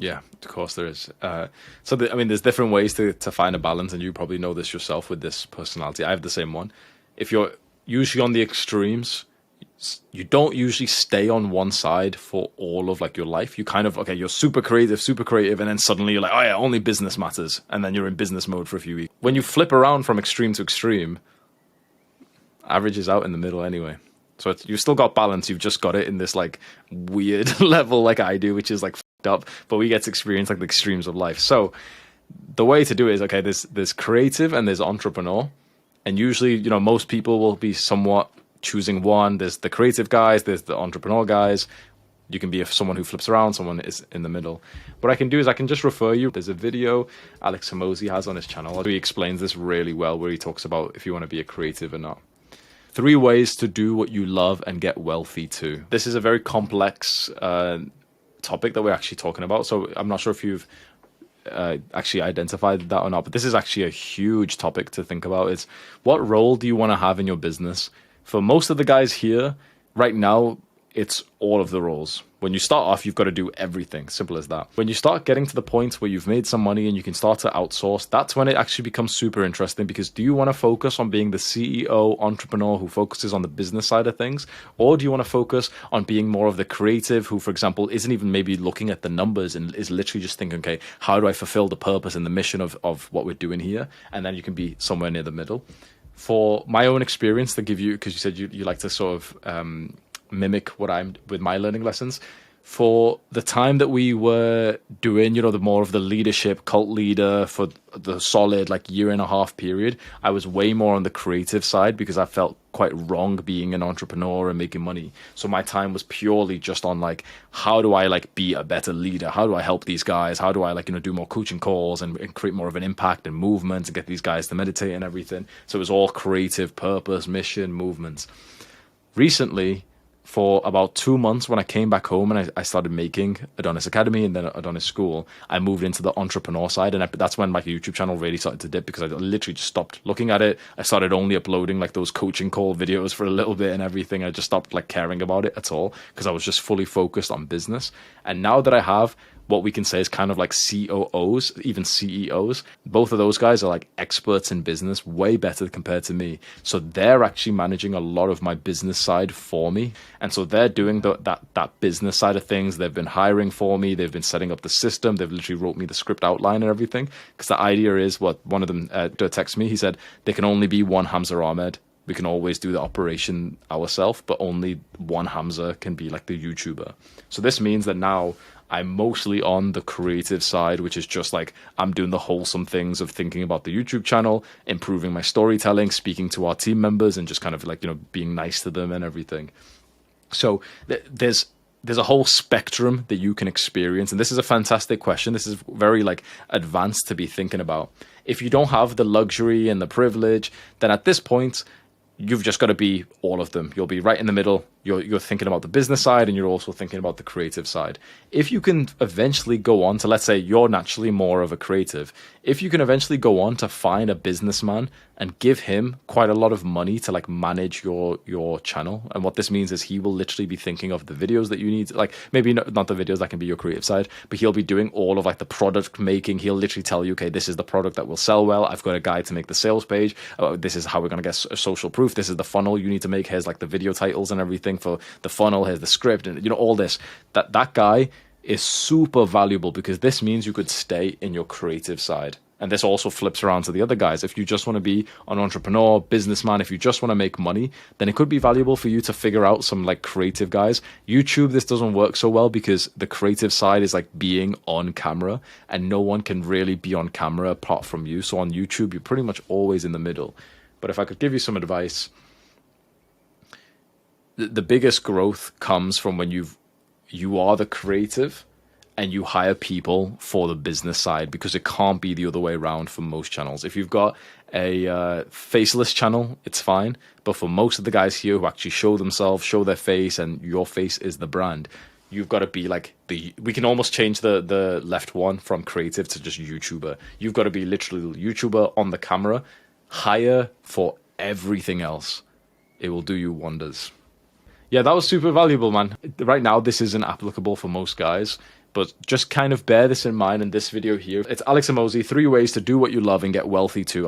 Yeah, of course there is. I mean, there's different ways to find a balance, and you probably know this yourself with this personality. I have the same one. If you're usually on the extremes, you don't usually stay on one side for all of like your life. You kind of, okay, you're super creative, and then suddenly you're like, oh yeah, only business matters, and then you're in business mode for a few weeks. When you flip around from extreme to extreme, average is out in the middle anyway. So you've still got balance. You've just got it in this like weird level like I do, which is like fucked up. But we get to experience like the extremes of life. So the way to do it is, okay, there's creative and there's entrepreneur. And usually, you know, most people will be somewhat choosing one. There's the creative guys, there's the entrepreneur guys. You can be someone who flips around, someone is in the middle. What I can do is I can just refer you. There's a video Alex Hormozi has on his channel. He explains this really well, where he talks about if you want to be a creative or not. 3 ways to do what you love and get wealthy too. This is a very complex topic that we're actually talking about. So I'm not sure if you've actually identified that or not, but this is actually a huge topic to think about. It's what role do you want to have in your business? For most of the guys here right now, it's all of the roles. When you start off, you've got to do everything. Simple as that. When you start getting to the point where you've made some money and you can start to outsource, that's when it actually becomes super interesting, because do you want to focus on being the CEO entrepreneur who focuses on the business side of things? Or do you want to focus on being more of the creative who, for example, isn't even maybe looking at the numbers and is literally just thinking, okay, how do I fulfill the purpose and the mission of what we're doing here? And then you can be somewhere near the middle. For my own experience, to give you, because you said you like to sort of mimic what I'm with my learning lessons. For the time that we were doing, you know, the more of the leadership, cult leader for the solid like 1.5 year period, I was way more on the creative side because I felt quite wrong being an entrepreneur and making money. So my time was purely just on like, how do I like be a better leader? How do I help these guys? How do I like, you know, do more coaching calls and create more of an impact and movement and get these guys to meditate and everything. So it was all creative, purpose, mission, movements. Recently, for about 2 months, when I came back home and I started making Adonis Academy and then Adonis School, I moved into the entrepreneur side. And that's when my YouTube channel really started to dip, because I literally just stopped looking at it. I started only uploading like those coaching call videos for a little bit and everything. I just stopped like caring about it at all, because I was just fully focused on business. And now that I have what we can say is kind of like COOs, even CEOs, both of those guys are like experts in business, way better compared to me. So they're actually managing a lot of my business side for me. And so they're doing that business side of things. They've been hiring for me. They've been setting up the system. They've literally wrote me the script outline and everything. Because the idea is, what one of them texted me, he said, there can only be one Hamza Ahmed. We can always do the operation ourselves, but only one Hamza can be like the YouTuber. So this means that now I'm mostly on the creative side, which is just like I'm doing the wholesome things of thinking about the YouTube channel, improving my storytelling, speaking to our team members, and just kind of like, you know, being nice to them and everything. So there's a whole spectrum that you can experience. And this is a fantastic question. This is very like advanced to be thinking about. If you don't have the luxury and the privilege, then at this point, you've just got to be all of them. You'll be right in the middle. You're thinking about the business side and you're also thinking about the creative side. If you can eventually go on to, let's say you're naturally more of a creative, if you can eventually go on to find a businessman and give him quite a lot of money to like manage your channel. And what this means is he will literally be thinking of the videos that you need, like maybe not the videos, that can be your creative side, but he'll be doing all of like the product making. He'll literally tell you, okay, this is the product that will sell well. I've got a guide to make the sales page. This is how we're going to get social proof. This is the funnel you need to make. Here's like the video titles and everything for the funnel. Here's the script, and you know, all this. That guy is super valuable, because this means you could stay in your creative side. And this also flips around to the other guys. If you just want to be an entrepreneur, businessman, if you just want to make money, then it could be valuable for you to figure out some like creative guys. YouTube, this doesn't work so well because the creative side is like being on camera, and no one can really be on camera apart from you. So on YouTube, you're pretty much always in the middle. But if I could give you some advice, the biggest growth comes from when you are the creative and you hire people for the business side, because it can't be the other way around for most channels. If you've got a faceless channel, it's fine. But for most of the guys here who actually show themselves, show their face, and your face is the brand, you've got to be like we can almost change the left one from creative to just YouTuber. You've got to be literally YouTuber on the camera, hire for everything else. It will do you wonders. Yeah, that was super valuable, man. Right now, this isn't applicable for most guys, But just kind of bear this in mind in this video here. It's Alex Emozi, 3 ways to do what you love and get wealthy too.